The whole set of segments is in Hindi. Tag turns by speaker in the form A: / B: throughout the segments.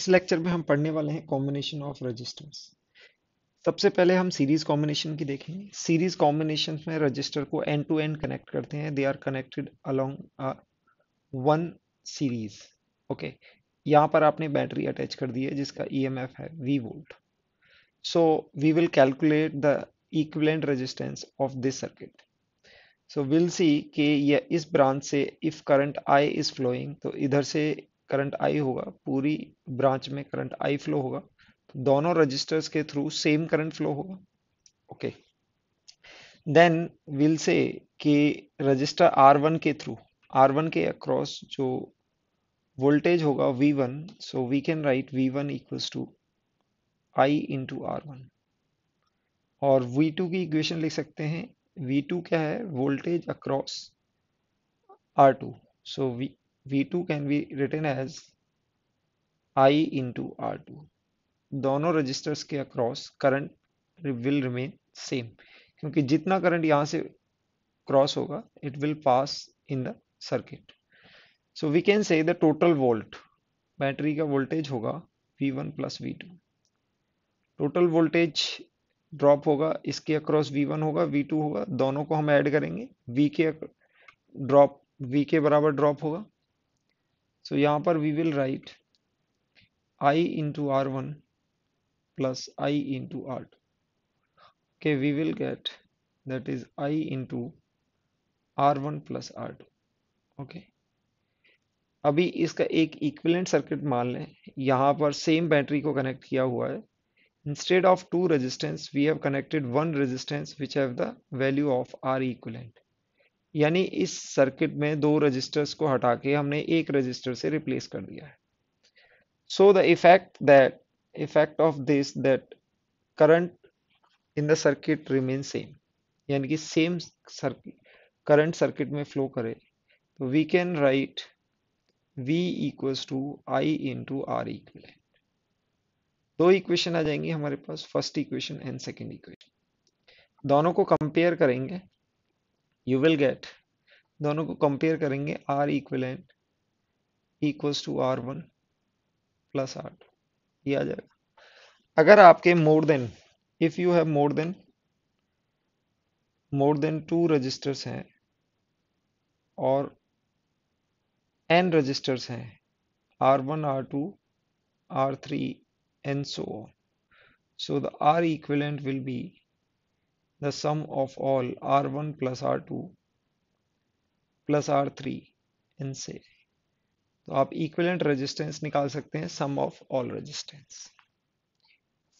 A: इस लेक्चर में हम पढ़ने वाले हैं कॉम्बिनेशन ऑफ रजिस्टर्स। सबसे पहले हम सीरीज कॉम्बिनेशन की देखेंगे। सीरीज कॉम्बिनेशन में रजिस्टर को एंड टू एंड कनेक्ट करते हैं। They are connected along one series. Okay, यहाँ पर आपने बैटरी अटैच कर दी है जिसका ईएमएफ है V volt. So we will calculate the equivalent resistance of this circuit. So will see कि ये इस ब्रांच से if current I is flowing, तो इधर से करंट I होगा, पूरी ब्रांच में करंट I फ्लो होगा, तो दोनों रजिस्टर्स के थ्रू सेम करंट फ्लो होगा। ओके, देन विल से कि रजिस्टर R1 के थ्रू, R1 के अक्रॉस जो वोल्टेज होगा V1, so we can write V1 equals to I into R1। और V2 की इक्वेशन लिख सकते हैं। V2 क्या है? Voltage across R2। So V2 can be written as I into R2। दोनों रजिस्टर्स के across current will remain same, क्योंकि जितना करंट यहाँ से क्रॉस होगा it will pass in the circuit. So we can say the total volt, battery का वोल्टेज होगा V1 plus V2। Total voltage drop होगा, इसके अक्रॉस V1 होगा, V2 होगा, दोनों को हम ऐड करेंगे, V के ड्रॉप V के बराबर ड्रॉप होगा। सो यहाँ पर we will write I into R1 plus I into R2। Okay, we will get that is I into R1 plus R2। Okay, अभी इसका एक इक्विवेलेंट सर्किट मान लें। यहाँ पर सेम बैटरी को कनेक्ट किया हुआ है। Instead of two resistance we have connected one resistance which have the value of R equivalent. यानी इस सर्किट में दो रजिस्टर्स को हटा के हमने एक रजिस्टर से रिप्लेस कर दिया है। So the effect of this that current in the circuit remain same, यानी कि सेम सर्किट करंट सर्किट में फ्लो करे, तो we can write V equals to I into R equivalent. दो इक्वेशन आ जाएंगी हमारे पास, first equation and second equation. दोनों को कंपेयर करेंगे, यू विल गेट, दोनों को कंपेयर करेंगे, R equivalent equals to R1 plus R2, ये आ जाएगा। अगर आपके if you have more than two registers हैं और n रजिस्टर्स हैं, R1 R2 R3 and so on, so the R equivalent will be the sum of all R1 plus R2 plus R3 and say। तो आप इक्विवेलेंट रेजिस्टेंस निकाल सकते हैं, सम ऑफ ऑल रेजिस्टेंस।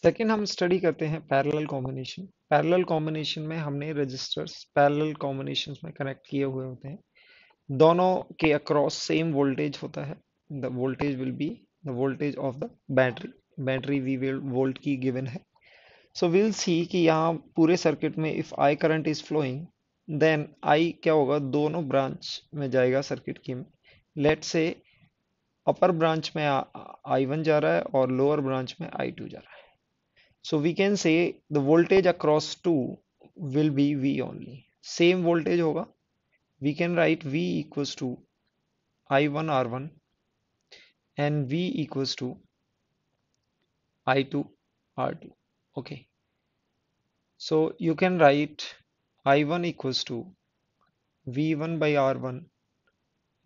A: सेकेंड हम स्टडी करते हैं पैरेलल कॉम्बिनेशन। पैरेलल कॉम्बिनेशन में हमने रजिस्टर्स पैरेलल कॉम्बिनेशन में कनेक्ट किए हुए होते हैं, दोनों के अक्रॉस सेम वोल्टेज होता है। The voltage will be the voltage of the battery V volt की गिवन है। सो विल सी कि यहाँ पूरे सर्किट में if I current is flowing, then I क्या होगा, दोनों ब्रांच में जाएगा सर्किट की। लेट से अपर ब्रांच में I1 जा रहा है और लोअर ब्रांच में I2 जा रहा है। So we can say the voltage across two will be V only, same voltage होगा। We can write V equals to I1 R1 and V equals to I2 R2। Okay, so you can write I1 equals to V1 by R1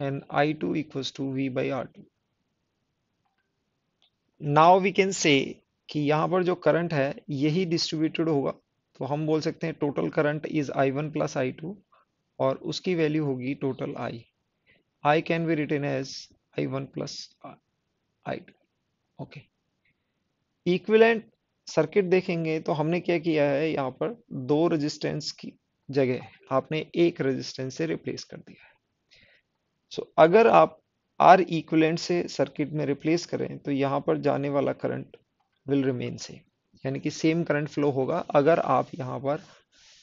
A: and I2 equals to V by R2। Now we can say कि यहाँ पर जो करंट है यही डिस्ट्रीब्यूटेड होगा, तो हम बोल सकते हैं total current is I1 plus I2 और उसकी वैल्यू होगी total I can be written as I1 plus I2। Okay, equivalent circuit देखेंगे तो हमने क्या किया है, यहाँ पर दो रेजिस्टेंस की जगह आपने एक रेजिस्टेंस से रिप्लेस कर दिया है। सो अगर आप आर इक्विवेलेंट से सर्किट में रिप्लेस करें तो यहाँ पर जाने वाला करंट विल रिमेन सेम, यानी कि सेम करंट फ्लो होगा अगर आप यहाँ पर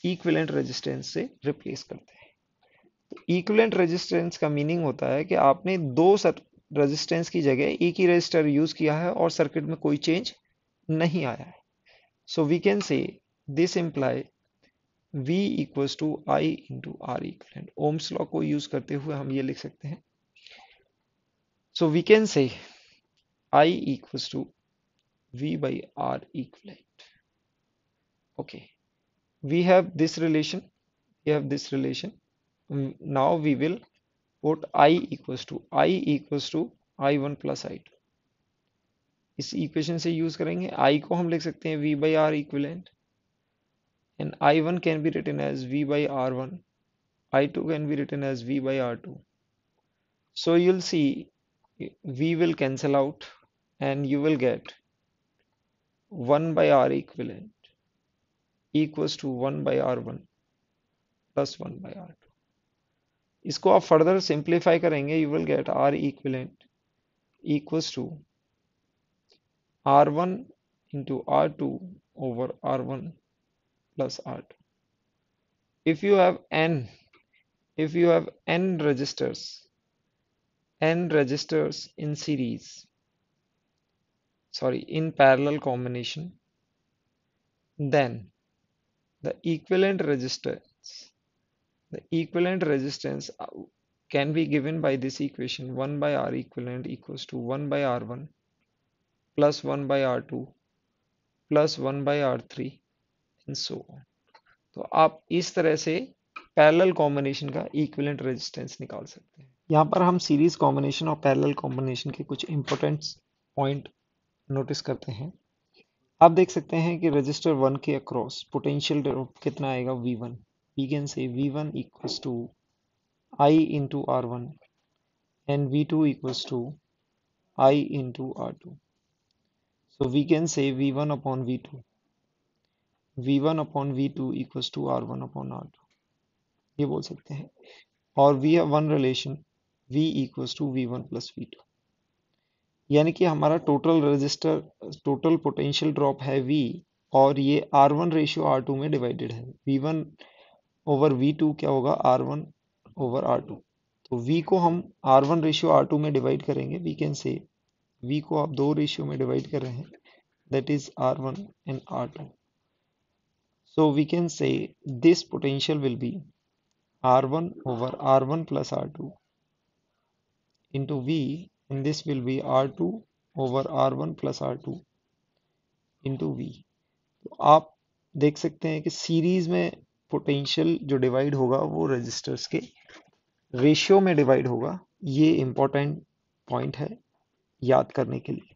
A: इक्विवेलेंट रेजिस्टेंस से रिप्लेस करते हैं। तो इक्विवेलेंट रेजिस्टेंस का मीनिंग होता है कि आपने दो रेजिस्टेंस की जगह एक ही रेजिस्टर यूज किया है और सर्किट में कोई चेंज नहीं आया है। So we can say this imply V equals to I into R equivalent. Ohm's law को यूज करते हुए हम ये लिख सकते हैं। So we can say I equals to V by R equivalent. Okay, we have this relation, we have this relation. Now we will put I equals to I1 plus I2. इस इक्वेशन से यूज करेंगे, I को हम लिख सकते हैं V by R equivalent, and I1 can be written as V by R1, I2 can be written as V by R2. So you'll see V will cancel out and you will get 1 by R equivalent equals to 1 by R1 plus 1 by R2. इसको आप फर्दर सिंप्लीफाई करेंगे, you will get R equivalent equals to R1 into R2 over R1 plus R2. If you have n, if you have n registers in series, sorry, in parallel combination, then the equivalent resistance can be given by this equation, 1 by R equivalent equals to 1 by R1 plus 1 by R2 plus 1 by R3 and so on. तो आप इस तरह से पैरेलल कॉम्बिनेशन का इक्विवेलेंट रेजिस्टेंस निकाल सकते हैं। यहाँ पर हम सीरीज कॉम्बिनेशन और पैरेलल कॉम्बिनेशन के कुछ इंपॉर्टेंट पॉइंट नोटिस करते हैं। आप देख सकते हैं कि रजिस्टर 1 के अक्रॉस पोटेंशियल ड्रॉप कितना आएगा, V1। We can say V1 equals to I into R1 and V2 equals to I into R2. So we can say V1 upon V2. V1 upon V2 equals to R1 upon R2. ये बोल सकते हैं। और we have one relation V equals to V1 plus V2, यानी कि हमारा टोटल पोटेंशियल ड्रॉप है V, और ये R1 रेशियो R2 में डिवाइडेड है। V1 ओवर V2 क्या होगा, R1 ओवर R2। तो V को हम R1 रेशियो R2 में डिवाइड करेंगे, वी कैन से V को आप दो रेशियो में डिवाइड कर रहे हैं, that is R1 and R2। So we can say this potential will be R1 over R1 plus R2 into V, and this will be R2 over R1 plus R2 into V। तो आप देख सकते हैं कि सीरीज में पोटेंशियल जो डिवाइड होगा वो रेजिस्टर्स के रेशियो में डिवाइड होगा। ये इंपॉर्टेंट पॉइंट है याद करने के लिए।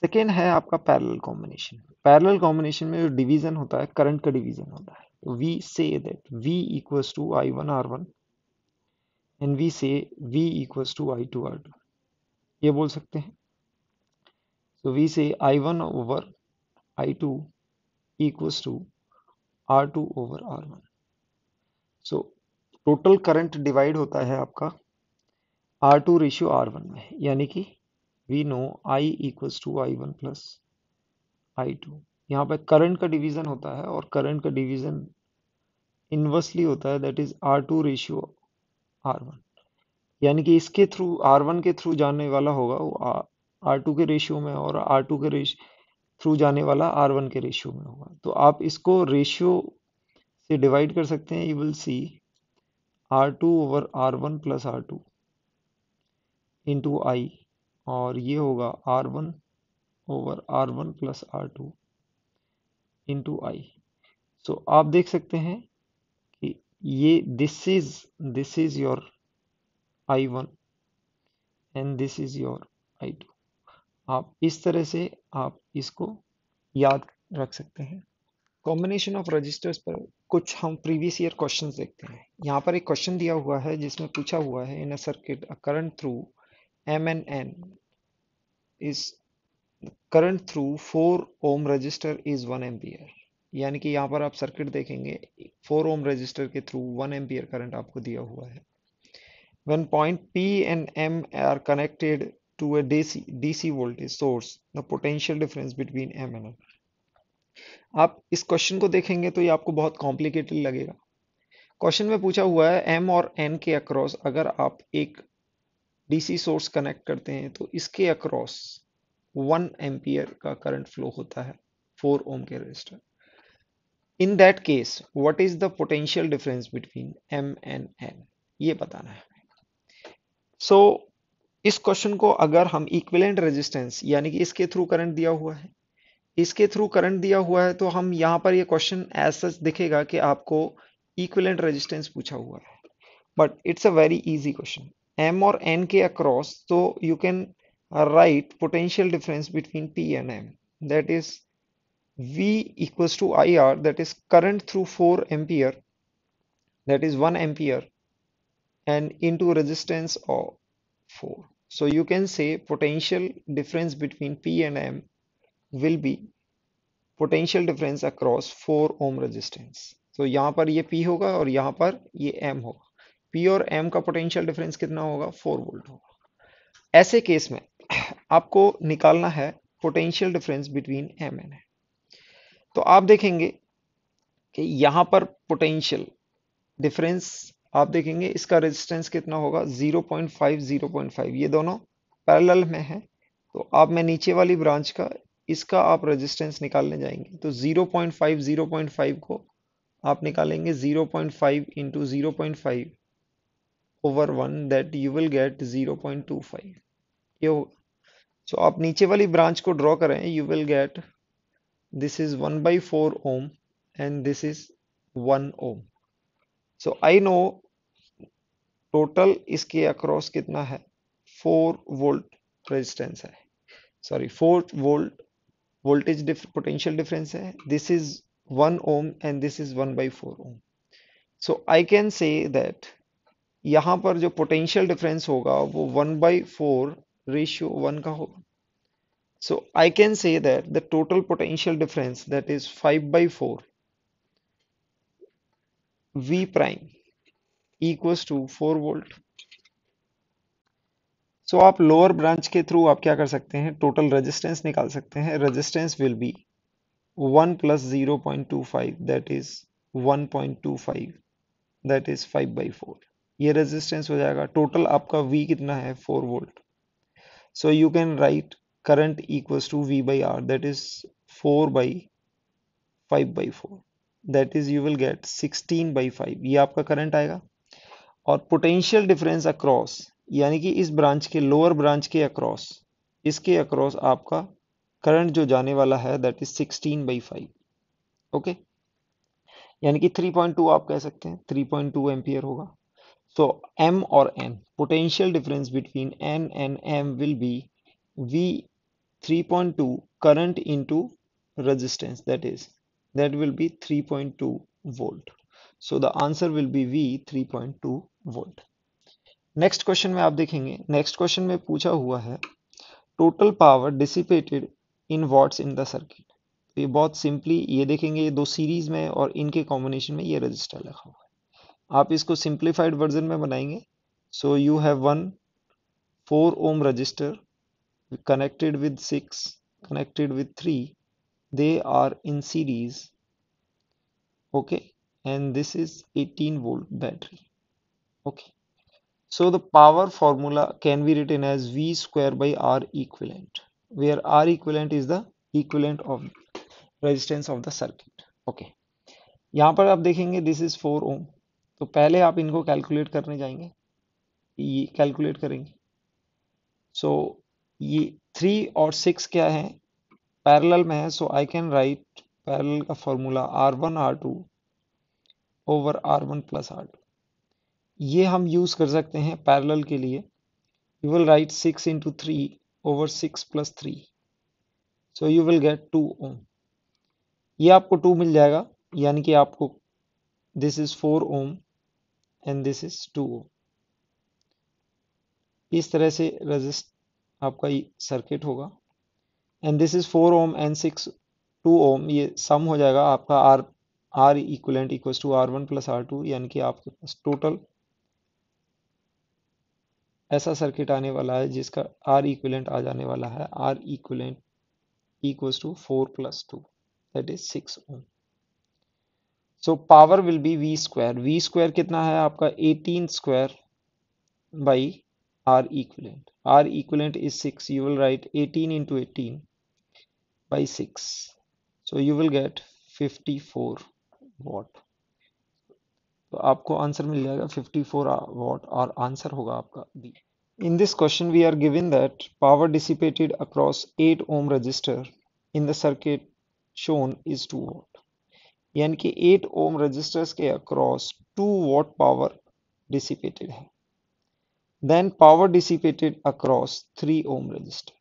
A: सेकेंड है आपका पैरेलल कॉम्बिनेशन। पैरेलल कॉम्बिनेशन में जो डिवीजन होता है, करंट का डिवीजन होता है। तो we say that V equals to I1 R1 and we say V equals to I2 R2, ये बोल सकते हैं। तो we say I1 over I2 equals to R2 over R1। So total current divide होता है आपका R2 रेशियो R1 में, यानी कि we know I equals to I1 plus I2। यहाँ पे करंट का डिवीजन होता है और करंट का डिवीजन इनवर्सली होता है, that is R2 ratio R1, यानी कि इसके थ्रू R1 के थ्रू जाने वाला होगा वो R2 के रेशियो में, और R2 के थ्रू जाने वाला R1 के रेशियो में होगा। तो आप इसको रेशियो से डिवाइड कर सकते हैं। You will see R2 over R1 plus R2 into I, और ये होगा R1 over R1 plus R2 into I। सो आप देख सकते हैं कि ये this is your I1 and this is your I2। आप इस तरह से आप इसको याद रख सकते हैं। कॉम्बिनेशन ऑफ रजिस्टर्स पर कुछ हम प्रीवियस ईयर क्वेश्चंस देखते हैं। यहाँ पर एक क्वेश्चन दिया हुआ है जिसमें पूछा हुआ है, in a circuit a current through M and N is current through 4 ohm resistor is 1 ampere, यानी कि यहाँ पर आप सर्किट देखेंगे 4 ओम रजिस्टर के थ्रू 1 एम्पियर करंट आपको दिया हुआ है। When point P and M are connected to a DC voltage source, the potential difference between M and N। आप इस क्वेश्चन को देखेंगे तो ये आपको बहुत कॉम्प्लिकेटेड लगेगा। क्वेश्चन में पूछा हुआ है M और N के अक्रॉस अगर आप एक DC सोर्स कनेक्ट करते हैं तो इसके अक्रॉस 1 एम्पियर का करंट फ्लो होता है 4 ओम के resistor. In that case what is the potential difference between M and N, ये बताना है। सो इस क्वेश्चन को अगर हम इक्विवेलेंट रेजिस्टेंस यानी कि इसके थ्रू करंट दिया हुआ है, इसके थ्रू करंट दिया हुआ है, तो हम यहाँ पर ये क्वेश्चन एज सच दिखेगा कि आपको इक्विवेलेंट रेजिस्टेंस पूछा हुआ है, but it's a very easy question. M और एन के अक्रॉस, तो you can write potential difference between P and M, that is V equals to IR, that is current through 4 ampere, that is 1 ampere, and into resistance of 4. So you can say potential difference between P and M will be potential difference across 4 ohm resistance. So यहाँ पर ये P होगा और यहाँ पर ये M होगा। P और M का पोटेंशियल डिफरेंस कितना होगा? 4 वोल्ट होगा। ऐसे केस में आपको निकालना है potential difference between M and N। तो आप देखेंगे कि यहाँ पर पोटेंशियल डिफरेंस आप देखेंगे, इसका रेजिस्टेंस कितना होगा? 0.5 0.5, ये दोनों पैरेलल में है। तो आप मैं नीचे वाली ब्रांच का इसका आप रेजिस्टेंस निकालने जाएंगे, तो 0.5 को आप निकालेंगे 0.5 into 0.5 over 1, that you will gate 0.25, ये होगा। सो आप नीचे वाली ब्रांच को ड्रॉ करें, you will get this is 1/4 ohm and this is 1 ohm. So I know total इसके अक्रॉस कितना है? 4 वोल्ट रेजिस्टेंस है, sorry 4 volt voltage potential difference है। This is 1 ohm and this is 1/4 ohm. So I can say that यहाँ पर जो पोटेंशियल डिफरेंस होगा वो 1/4 रेशियो 1 का होगा। So I can say that the total potential difference, that is 5/4 V prime equals to 4 volt. So आप लोअर ब्रांच के थ्रू आप क्या कर सकते हैं? टोटल रेजिस्टेंस निकाल सकते हैं। Resistance will be 1 plus 0.25, that is 1.25, that is 5/4। ये रेजिस्टेंस हो जाएगा। टोटल आपका V कितना है? 4 volt. So you can write current equals to V by R, that is 4/5/4, that is you will get 16/5, ये आपका करंट आएगा। और पोटेंशियल डिफरेंस अक्रॉस यानी कि इस ब्रांच के लोअर ब्रांच के अक्रॉस, इसके अक्रॉस आपका करंट जो जाने वाला है दैट इज 16/5, ओके, यानी कि 3.2 आप कह सकते हैं, 3.2 एम्पियर होगा। सो M और N, potential difference between N and M will be V 3.2 current into resistance, that will be 3.2 volt. So the answer will be V 3.2 volt. Next question में आप देखेंगे, नेक्स्ट क्वेश्चन में पूछा हुआ है total power dissipated in what's in the circuit. तो ये बहुत सिंपली ये देखेंगे, ये दो सीरीज में और इनके कॉम्बिनेशन में ये रजिस्टर लिखा हुआ है। आप इसको सिंप्लीफाइड वर्जन में बनाएंगे। So you have one 4 ohm register connected with 6, connected with 3, they are in series, okay, and this is 18 volt battery, okay. So the power formula can be written as V square by R equivalent, where R equivalent is the equivalent of resistance of the circuit, okay. यहाँ पर आप देखेंगे दिस इज 4 ओम, तो पहले आप इनको कैलकुलेट करने जाएंगे, ये कैलकुलेट करेंगे। सो ये 3 और 6 क्या है? पैरेलल में है। सो आई कैन राइट पैरेलल का formula R1 R2 over R1 plus R2, ये हम यूज कर सकते हैं पैरेलल के लिए। You will write 6 into 3 over 6 plus 3, so you will get 2 ohm. ये आपको 2 मिल जाएगा, यानी कि आपको this is 4 ohm and this is 2 ohm. इस तरह से रेजिस्ट आपका सर्किट होगा, and this is 4 ohm and 6 2 ohm, ये सम हो जाएगा आपका R equivalent equals to R1 plus R2, यानी कि आपके पास टोटल ऐसा सर्किट आने वाला है जिसका R इक्विवेलेंट आ जाने वाला है R equivalent equals to 4 plus 2, that is 6 ohm. So power will be V square कितना है आपका? 18 square by R equivalent. R equivalent is 6. You will write 18 into 18 by 6. So you will get 54 watt. तो आपको आंसर मिल जाएगा 54 वाट, और आंसर होगा आपका B. In this question, we are given that power dissipated across 8 ohm resistor in the circuit shown is 2 watt. यानी कि 8 ओम रजिस्टर्स के अक्रॉस 2 वॉट पावर डिसिपेटेड है. Then power dissipated across 3 ohm register.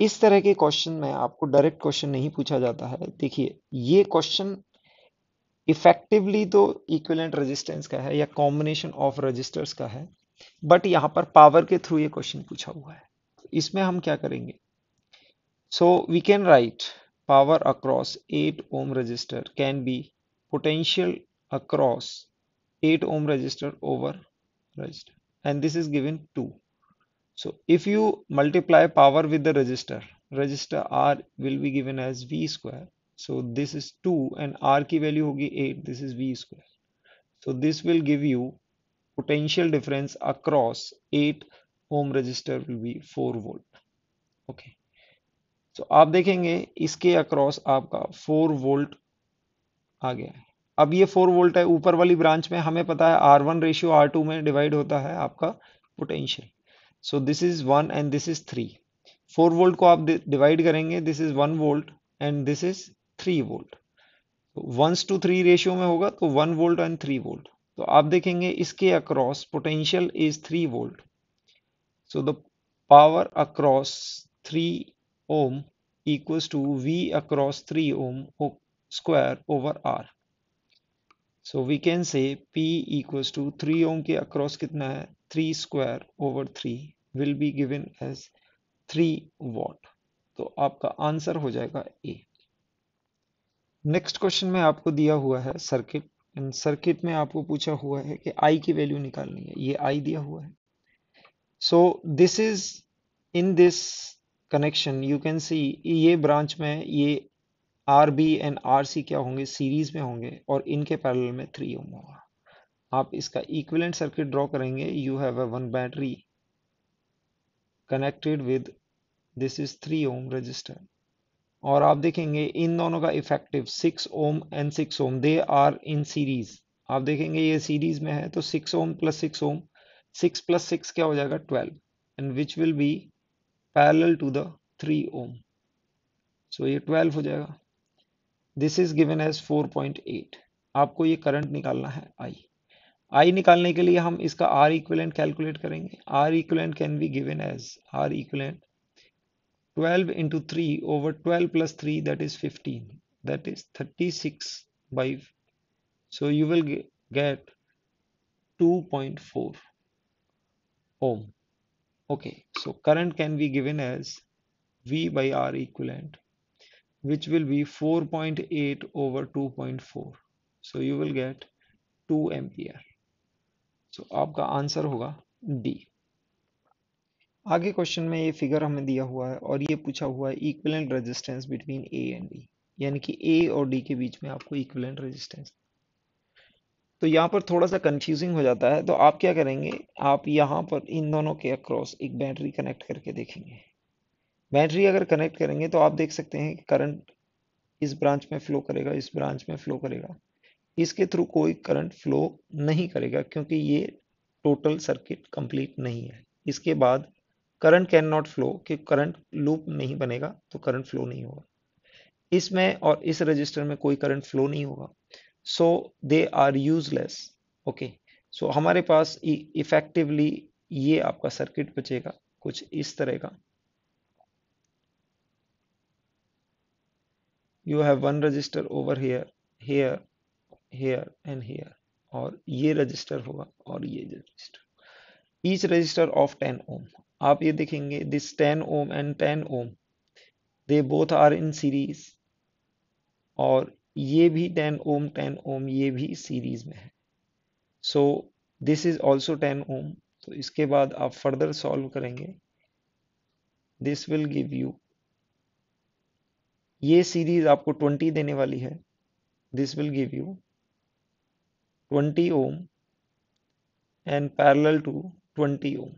A: इस तरह के क्वेश्चन में आपको डायरेक्ट क्वेश्चन नहीं पूछा जाता है. देखिए, ये क्वेश्चन इफेक्टिवली तो इक्विवेलेंट रेजिस्टेंस का है या कॉम्बिनेशन ऑफ रजिस्टर्स का है, बट यहाँ पर पावर के थ्रू ये क्वेश्चन पूछा हुआ है. इसमें हम क्या करेंगे? So we can write power across 8 ohm resistor can be potential across 8 ohm resistor over resistor, and this is given 2. So if you multiply power with the resistor R will be given as V square. So this is 2 and R की value होगी 8, this is V square. So this will give you potential difference across 8 ohm resistor will be 4 volt. Okay. तो आप देखेंगे इसके अक्रॉस आपका 4 वोल्ट आ गया है. अब ये 4 वोल्ट है. ऊपर वाली ब्रांच में हमें पता है R1 रेशियो R2 में डिवाइड होता है आपका potential. So this is 1 and this is 3. 4 volt को आप डिवाइड करेंगे, this is 1 volt and this is 3 volt. तो 1:3 रेशियो में होगा तो 1 वोल्ट एंड 3 वोल्ट. तो आप देखेंगे इसके across potential is 3 volt. So the power across 3 ohm equals to V across 3 ohm square over R. So we can say P equals to 3 ohm के across कितना है? 3 square over 3 will be given as 3 watt. तो आपका आंसर हो जाएगा A. नेक्स्ट क्वेश्चन में आपको दिया हुआ है सर्किट, एंड सर्किट में आपको पूछा हुआ है कि I की वैल्यू निकालनी है. ये I दिया हुआ है. So this is in this connection you can see ये ब्रांच में ये RB एंड RC क्या होंगे? सीरीज में होंगे और इनके पैरेलल में 3 ओम होगा. आप इसका इक्विवेलेंट सर्किट ड्रॉ करेंगे. You have a one battery connected with this is 3 ohm register, और आप देखेंगे इन दोनों का effective 6 ohm and 6 ohm they are in series. आप देखेंगे ये सीरीज में है तो 6 ओम प्लस 6 ओम, 6 प्लस 6 क्या हो जाएगा? 12, and which will be parallel to the 3 ohm. सो ये 12 हो जाएगा. This is given as 4.8. आपको ये करंट निकालना है I निकालने के लिए हम इसका R इक्विवेलेंट कैलकुलेट करेंगे. R equivalent can be given as R equivalent 12 into 3 over 12 plus 3, that is 15, that is 36 by, so you will get 2.4 ohm. Okay, so current can be given as V by R equivalent, which will be 4.8 over 2.4. So you will get 2 ampere. So आपका आंसर होगा D. आगे क्वेश्चन में ये फिगर हमें दिया हुआ है और ये पूछा हुआ है equivalent resistance between A and D, यानी कि A और D के बीच में आपको इक्विवेलेंट रेजिस्टेंस. तो यहाँ पर थोड़ा सा कंफ्यूजिंग हो जाता है. तो आप क्या करेंगे? आप यहाँ पर इन दोनों के अक्रॉस एक बैटरी कनेक्ट करके देखेंगे. बैटरी अगर कनेक्ट करेंगे तो आप देख सकते हैं कि करंट इस ब्रांच में फ्लो करेगा, इस ब्रांच में फ्लो करेगा. इसके थ्रू कोई करंट फ्लो नहीं करेगा क्योंकि ये टोटल सर्किट कंप्लीट नहीं है. इसके बाद करंट कैन नॉट फ्लो, कि करंट लूप नहीं बनेगा तो करंट फ्लो नहीं होगा. इसमें और इस रजिस्टर में कोई करंट फ्लो नहीं होगा. सो दे आर यूजलेस. ओके, सो हमारे पास इफेक्टिवली ये आपका सर्किट बचेगा कुछ इस तरह का. You have one register over here, here, here and here, और ये रजिस्टर होगा और ये register. Each register of 10 ohm. आप ये देखेंगे this 10 ohm and 10 ohm they both are in series, और ये भी 10 ओम 10 ओम ये भी सीरीज में है. So this is also 10 ohm. तो इसके बाद आप फर्दर सॉल्व करेंगे. दिस विल गिव यू, ये सीरीज आपको 20 देने वाली है. This will give you 20 ohm and parallel to 20 ohm,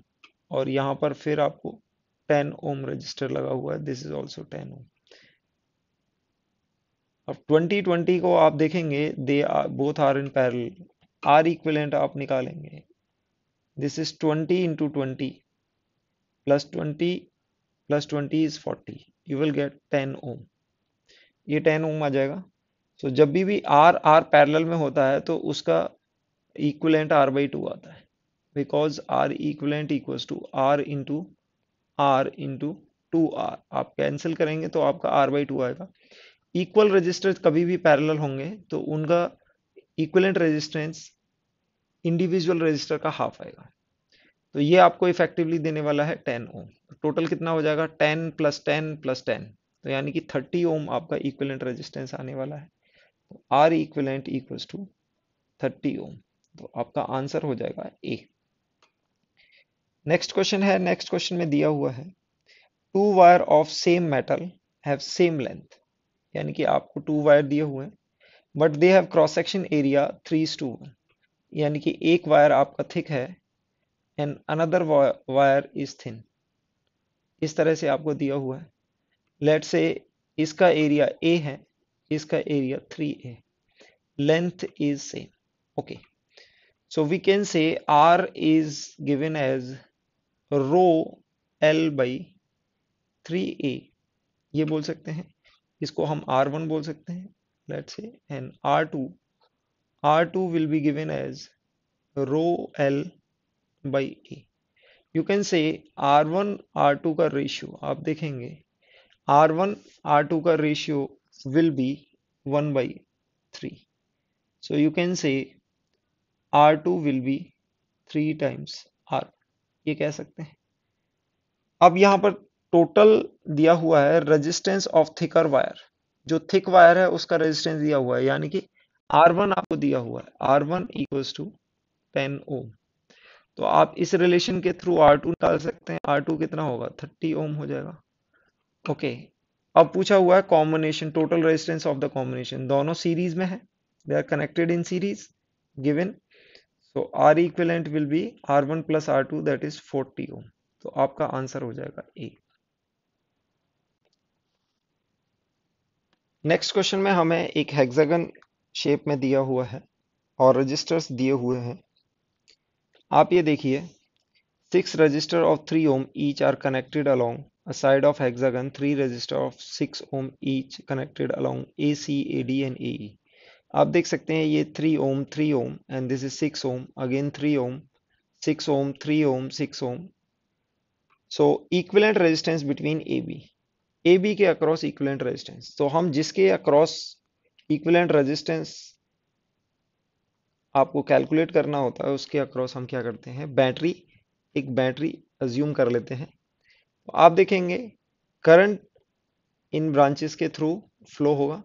A: और यहाँ पर फिर आपको 10 ओम रजिस्टर लगा हुआ है. This is also 10 ohm. अब 20 को आप देखेंगे they are both are in parallel. R equivalent आप निकालेंगे. This is 20 into 20, +20 is 40, you will get 10 ohm. ये 10 ओम आ जाएगा. सो जब भी आर आर पैरेलल में होता है तो उसका इक्विवेलेंट आर बाई टू आता है, because R equivalent equals to R into two R. आप कैंसिल करेंगे तो आपका आर बाई टू आएगा. इक्वल रजिस्टर कभी भी पैरेलल होंगे तो उनका इक्विवेलेंट रेजिस्टेंस इंडिविजुअल रजिस्टर का हाफ आएगा. तो ये आपको इफेक्टिवली देने वाला है 10 ओम. टोटल कितना हो जाएगा? 10 प्लस 10 प्लस 10, तो यानी कि 30 ओम आपका इक्विवेलेंट रेजिस्टेंस आने वाला है. तो R equivalent equals to 30 ohm. तो आपका आंसर हो जाएगा ए. नेक्स्ट क्वेश्चन है. नेक्स्ट क्वेश्चन में दिया हुआ है two wire of same metal have same length. यानी कि आपको टू वायर दिए हुए हैं but they have cross section area 3:1. यानी कि एक वायर आपका थिक है and another wire is thin. इस तरह से आपको दिया हुआ है. लेट से इसका एरिया ए है, इसका area 3a, length is same. Okay, so we can say r is given as rho l by 3a. ये बोल सकते हैं, इसको हम r1 बोल सकते हैं. लेट्स से and r2 will be given as rho l by a. You can say r1 r2 का रेशियो आप देखेंगे, r1 r2 का ratio will be 1/3. So you can say R2 will be 3 times R. ये कह सकते हैं. अब यहाँ पर टोटल दिया हुआ है रेजिस्टेंस ऑफ थिकर वायर. जो थिक वायर है उसका रेजिस्टेंस दिया हुआ है, यानी कि R1 आपको दिया हुआ है, R1 इक्वल्स टू 10 ओम. तो आप इस रिलेशन के थ्रू R2 निकाल सकते हैं. R2 कितना होगा? 30 ओम हो जाएगा. ओके, अब पूछा हुआ है combination, total resistance of the combination. दोनों सीरीज में है, they are connected in series given. So R equivalent will be R1 plus R2, that is 40 ohm. तो आपका आंसर हो जाएगा ए. नेक्स्ट क्वेश्चन में हमें एक हेक्सागन शेप में दिया हुआ है और रजिस्टर्स दिए हुए हैं. आप ये देखिए, 6 register of 3 ohm each are connected along a side of hexagon. 3 resistor of 6 ohm each connected along AC, AD and AE. आप देख सकते हैं ये 3 ohm 3 ohm and this is 6 ohm, again 3 ohm 6 ohm 3 ohm 6 ohm. So equivalent resistance between AB के अक्रॉस इक्विवेलेंट रेजिस्टेंस. तो हम जिसके अक्रॉस इक्विवेलेंट रेजिस्टेंस आपको कैलकुलेट करना होता है उसके अक्रॉस हम क्या करते हैं, एक बैटरी अज्यूम कर लेते हैं. तो आप देखेंगे करंट इन ब्रांचेस के थ्रू फ्लो होगा.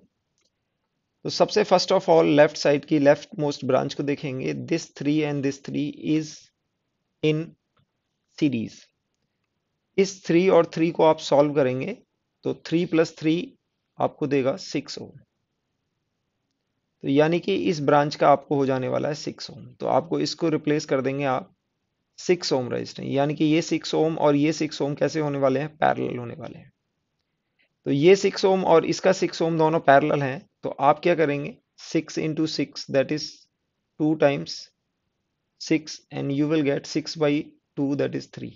A: तो सबसे first of all left side की लेफ्ट मोस्ट ब्रांच को देखेंगे. This 3 and this 3 is in series. इस 3 और 3 को आप सॉल्व करेंगे तो 3 प्लस 3 आपको देगा 6 ओम. तो यानी कि इस ब्रांच का आपको हो जाने वाला है 6 ओम. तो आपको इसको रिप्लेस कर देंगे आप 6 ओम रेजिस्टेंस, यानी कि ये 6 ओम और ये 6 ओम कैसे होने वाले हैं? पैरेलल होने वाले हैं. तो ये 6 ओम और इसका 6 ओम दोनों पैरेलल हैं. तो आप क्या करेंगे, 6 into 6 that is 2 times 6 and you will gate 6/2 that is 3.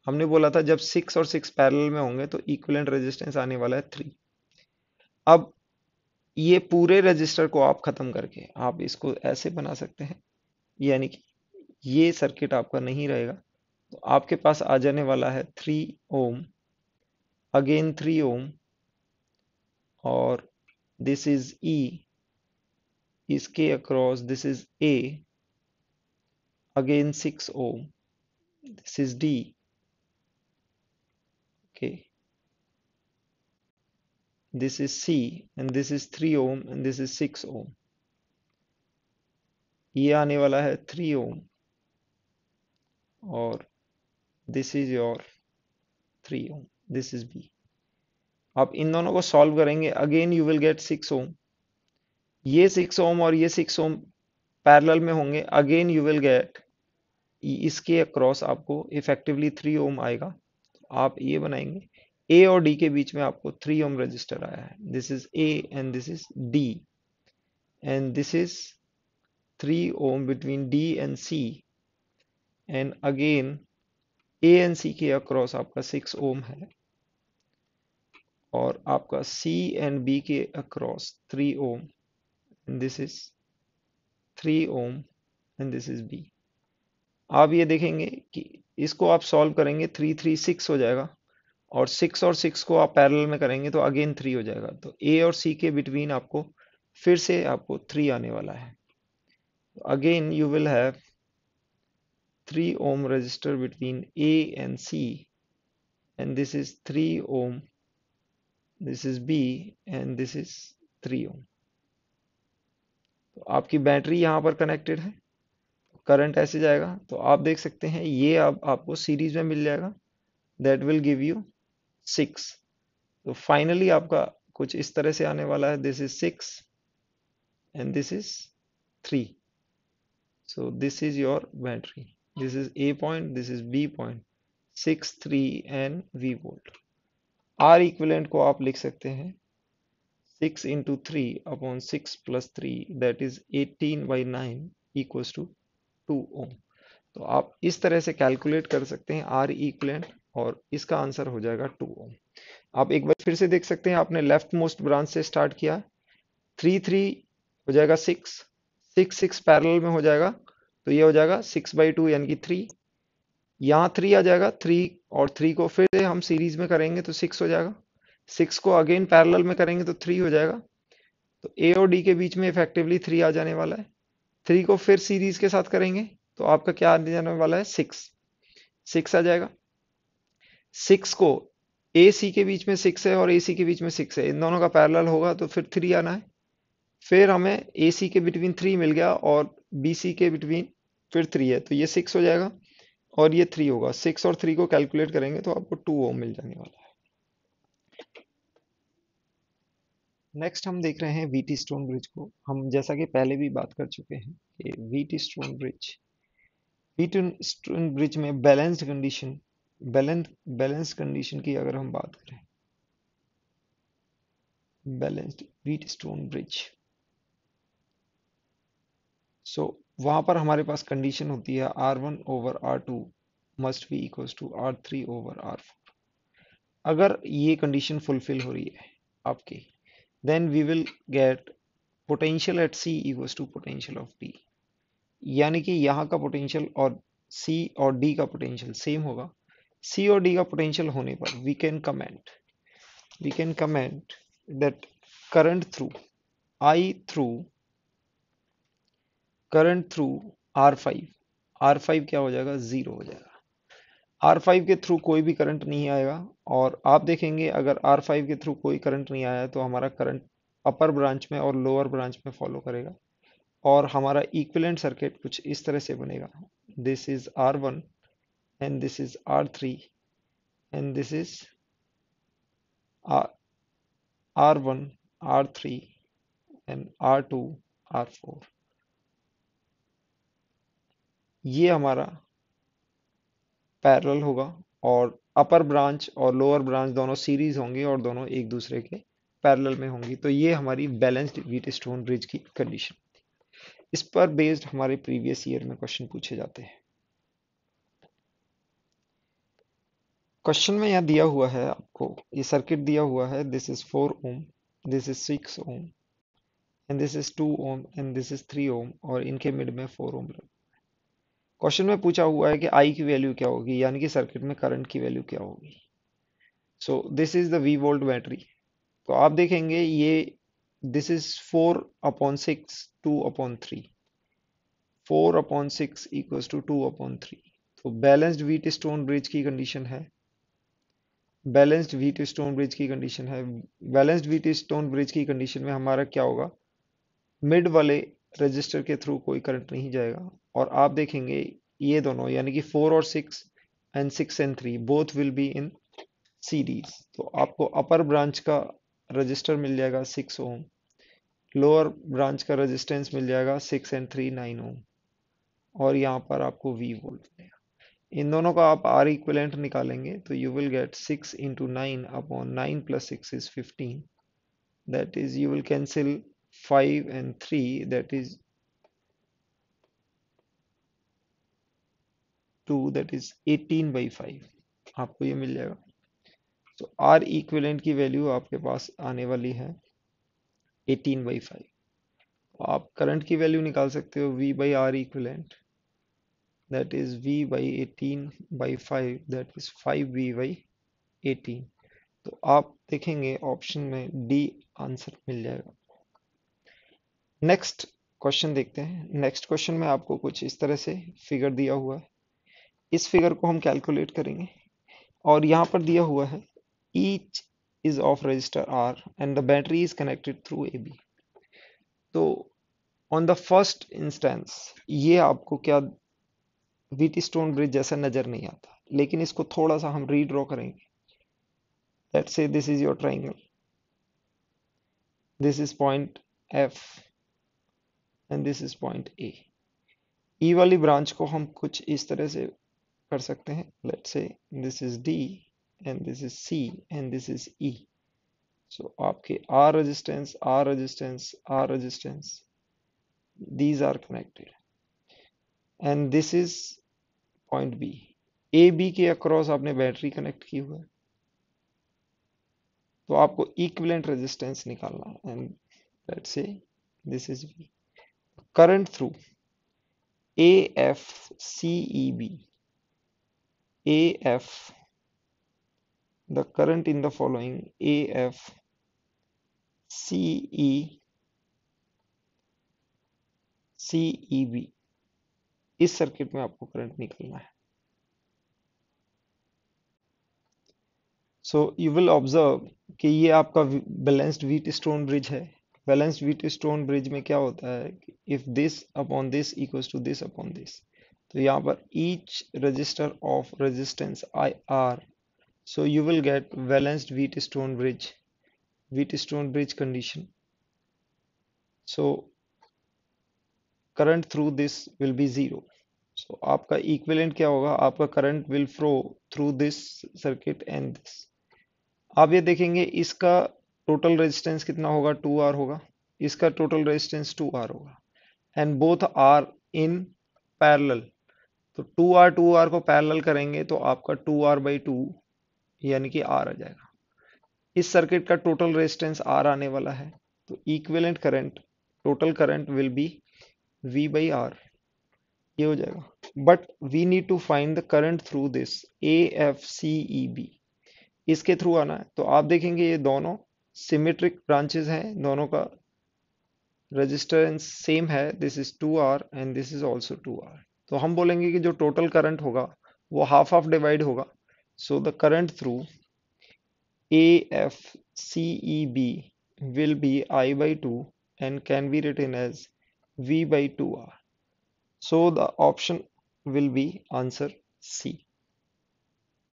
A: हमने बोला था जब 6 और 6 पैरेलल में होंगे तो इक्विवेलेंट रेजिस्टेंस आने वाला है 3. अब ये पूरे रजिस्टर को आप खत्म करके आप इसको ऐसे बना सकते हैं, यानी कि ये सर्किट आपका नहीं रहेगा. तो आपके पास आ जाने वाला है 3 ओम, अगेन 3 ओम, और दिस इज E, इसके across this is A, again 6 ohm, this is D. Okay, this is C and this is 3 ohm and this is 6 ohm. ये आने वाला है 3 ohm और this is your 3 ohm, this is B. आप इन दोनों को सॉल्व करेंगे, again you will gate 6 ohm. ये 6 ohm और ये 6 ohm पैरेलल में होंगे, अगेन यू विल गेट, इसके अक्रॉस आपको इफेक्टिवली 3 ohm आएगा. आप ये बनाएंगे, ए और डी के बीच में आपको 3 ohm रजिस्टर आया है. This is A and this is D and this is 3 ohm between D and C, and again A and C के अक्रॉस आपका 6 ओम है, और आपका सी एंड बी के across 3 ohm, and this is 3 ohm, and this is B. आप ये देखेंगे कि इसको आप सॉल्व करेंगे, 3 3 6 हो जाएगा, और 6 को आप पैरेलल में करेंगे तो अगेन 3 हो जाएगा। तो ए और सी के बिटवीन आपको फिर से आपको 3 आने वाला है। Again you will have 3 ohm resistor between A and C, and this is 3 ohm, this is B, and this is 3 ohm। तो आपकी बैटरी यहाँ पर कनेक्टेड है, करंट ऐसे जाएगा, तो आप देख सकते हैं ये अब आपको सीरीज में मिल जाएगा, दैट विल गिव यू 6। तो फाइनली आपका कुछ इस तरह से आने वाला है, this is 6 and this is 3। So this is your battery. This is A point, this is B point, 6, 3 and V volt। R equivalent को आप लिख सकते हैं 6 into 3 upon 6 plus 3, that is 18/9 equals to 2 ohm। तो आप इस तरह से कैलकुलेट कर सकते हैं R equivalent, और इसका आंसर हो जाएगा 2 ohm। आप एक बार फिर से देख सकते हैं, आपने लेफ्ट मोस्ट ब्रांच से स्टार्ट किया, 3 3 हो जाएगा 6, 6 6 पैरेलल में हो जाएगा, तो ये हो जाएगा 6/2 यानी कि 3। यहाँ 3 आ जाएगा, 3 और 3 को फिर से हम सीरीज में करेंगे तो 6 हो जाएगा, 6 को अगेन पैरेलल में करेंगे तो 3 हो जाएगा। तो ए और डी के बीच में इफेक्टिवली 3 आ जाने वाला है। 3 को फिर सीरीज के साथ करेंगे तो आपका क्या आने जाने वाला है, 6 6 आ जाएगा। 6 को ए सी के बीच में 6 है और ए सी के बीच में 6 है, इन दोनों का पैरेलल होगा तो फिर 3 आना है। फिर हमें ए सी के बिटवीन 3 मिल गया और बी सी के बिटवीन फिर 3 है, तो ये 6 हो जाएगा और ये 3 होगा। 6 और 3 को कैलकुलेट करेंगे तो आपको 2 ओम मिल जाने वाला है। नेक्स्ट हम देख रहे हैं वीटी स्टोन ब्रिज को। हम जैसा कि पहले भी बात कर चुके हैं कि वीटी स्टोन ब्रिज में बैलेंस्ड कंडीशन की अगर हम बात करें, बैलेंस्ड वीटी स्टोन ब्रिज, सो वहां पर हमारे पास कंडीशन होती है R1/R2 must be equals to R3/R4। अगर ये कंडीशन फुलफिल हो रही है आपकी, then we will get potential at C equals to potential of D। यानी कि यहाँ का पोटेंशियल और C और D का पोटेंशियल सेम होगा। C और D का पोटेंशियल होने पर we can comment that current through I through current through R5 क्या हो जाएगा, 0 हो जाएगा। R5 के थ्रू कोई भी करंट नहीं आएगा, और आप देखेंगे अगर R5 के थ्रू कोई करंट नहीं आया तो हमारा करंट अपर ब्रांच में और लोअर ब्रांच में फॉलो करेगा, और हमारा इक्विवेलेंट सर्किट कुछ इस तरह से बनेगा। This is R1 and this is R3 and this is R1 R3 and R2 R4। ये हमारा पैरेलल होगा, और अपर ब्रांच और लोअर ब्रांच दोनों सीरीज होंगे और दोनों एक दूसरे के पैरेलल में होंगी। तो ये हमारी बैलेंस्ड व्हीट स्टोन ब्रिज की कंडीशन। इस पर बेस्ड हमारे प्रीवियस ईयर में क्वेश्चन पूछे जाते हैं। क्वेश्चन में यहाँ दिया हुआ है आपको, ये सर्किट दिया हुआ है, this is 4 ohm, this is 6 ohm, and this is 2 ohm, and this is 3 ohm, और इनके मिड में 4 ओम। क्वेश्चन में पूछा हुआ है कि आई की वैल्यू क्या होगी, यानी कि सर्किट में करंट की वैल्यू क्या होगी। सो this is the V volt battery. तो आप देखेंगे ये दिस इज 4/6 2/3, 4/6 इक्वल्स टू 2/3। तो बैलेंस्ड व्हीट स्टोन ब्रिज की कंडीशन है, बैलेंस्ड व्हीट स्टोन ब्रिज की कंडीशन है। बैलेंस्ड व्हीट स्टोन ब्रिज की कंडीशन में हमारा क्या होगा, मिड वाले रजिस्टर के थ्रू कोई करंट नहीं जाएगा, और आप देखेंगे ये दोनों यानी कि 4 और 6 and 6 and 3 both will be in series. तो आपको अपर ब्रांच का रजिस्टर मिल जाएगा 6 ओम, लोअर ब्रांच का रेजिस्टेंस मिल जाएगा 6 एंड 3 9 ओम, और यहाँ पर आपको V वोल्ट मिलेगा। इन दोनों का आप R इक्विवेलेंट निकालेंगे तो you will gate 6 into 9 upon 9 plus 6 is 15, that is you will cancel 5 and 3, that is 2 that is 18/5, आपको ये मिल जाएगा। तो आर इक्विवेलेंट की वैल्यू आपके पास आने वाली है 18/5। आप करंट की वैल्यू निकाल सकते हो V by R equivalent, that is V by 18/5, that is 5V by 18। तो आप देखेंगे ऑप्शन में डी आंसर मिल जाएगा। नेक्स्ट क्वेश्चन देखते हैं। नेक्स्ट क्वेश्चन में आपको कुछ इस तरह से फिगर दिया हुआ है। इस फिगर को हम कैलकुलेट करेंगे और यहाँ पर दिया हुआ है each is of register R and the battery is connected through AB। तो ऑन द फर्स्ट इंस्टेंस ये आपको क्या वीटी स्टोन ब्रिज जैसा नजर नहीं आता, लेकिन इसको थोड़ा सा हम रीड्रॉ करेंगे। Let's say this is your triangle, this is point F and this is point A। ई वाली ब्रांच को हम कुछ इस तरह से कर सकते हैं। Let's say this is D and this is C and this is E। So आपके R resistance, R resistance, R resistance, these are connected and this is point B। A B के अक्रॉस आपने बैटरी कनेक्ट की हुआ है, तो आपको इक्विवेलेंट रेजिस्टेंस निकालना है and let's say this is V। Current through AFCEB, AF, the current in the following AFCEB, इस सर्किट में आपको करंट निकालना है। सो यू विल ऑब्जर्व कि ये आपका बैलेंस्ड व्हीट स्टोन ब्रिज है। बैलेंस्ड व्हीट स्टोन ब्रिज में क्या होता है कि if this upon this equals to this upon this, तो यहाँ पर each register of resistance I R, so you will get balanced Wheatstone bridge condition. So current through this will be zero. So आपका इक्विवेलेंट क्या होगा, आपका current will flow through this circuit and this. आप ये देखेंगे इसका टोटल रेजिस्टेंस कितना होगा, 2R होगा, इसका टोटल रेजिस्टेंस 2R होगा and both are in parallel. तो 2R को पैरेलल करेंगे तो आपका 2R/2 यानी कि R आ जाएगा। इस सर्किट का टोटल रेजिस्टेंस R आने वाला है, तो equivalent current, total current will be V/R, ये हो जाएगा। But we need to find the current through this AFCEB, इसके थ्रू आना है। तो आप देखेंगे ये दोनों सिमेट्रिक ब्रांचेस हैं, दोनों का रेजिस्टेंस सेम है, this is 2R and this is also 2R। तो हम बोलेंगे कि जो टोटल करंट होगा वो हाफ हाफ डिवाइड होगा। So the current through AFCEB will be I/2 and can be written as V/2R। So the option will be answer C।